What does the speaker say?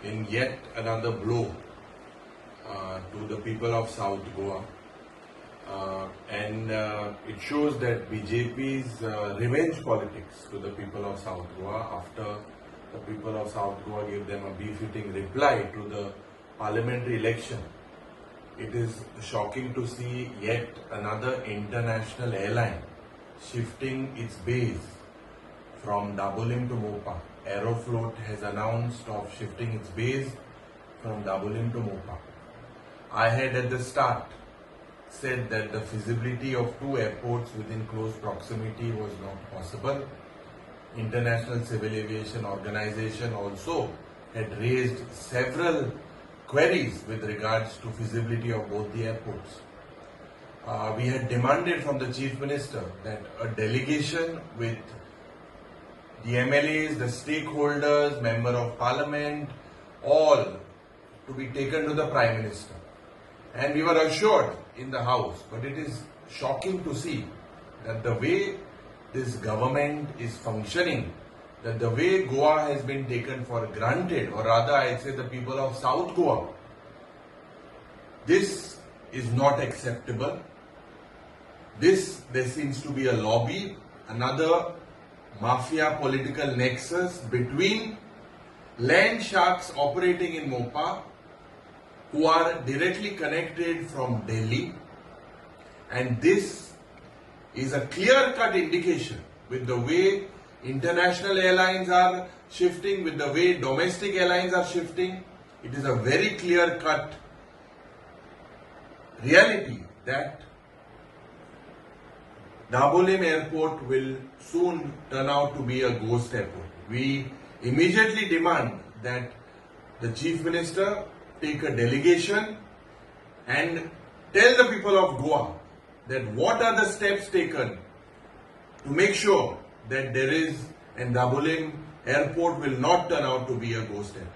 in yet another blow to the people of South Goa. And it shows that Bjp'S revenge politics to the people of South Goa after the people of South Goa gave them a befitting reply to the parliamentary election. It is shocking to see yet another international airline shifting its base from Dabolim to Mopa. Aeroflot has announced of shifting its base from Dabolim to Mopa. I had at the start said that the feasibility of two airports within close proximity was not possible. International Civil Aviation Organization also had raised several queries with regards to feasibility of both the airports. We had demanded from the Chief Minister that a delegation with the MLAs, the stakeholders, Member of Parliament, all to be taken to the Prime Minister. And we were assured in the House, but it is shocking to see that the way this government is functioning, that the way Goa has been taken for granted, or rather I'd say the people of South Goa, this is not acceptable. There seems to be a lobby, another mafia political nexus between land sharks operating in Mopa who are directly connected from Delhi, and this is a clear-cut indication with the way international airlines are shifting, with the way domestic airlines are shifting. It is a very clear-cut reality that Dabolim airport will soon turn out to be a ghost airport. We immediately demand that the Chief Minister take a delegation and tell the people of Goa that what are the steps taken to make sure that Dabolim airport will not turn out to be a ghost airport.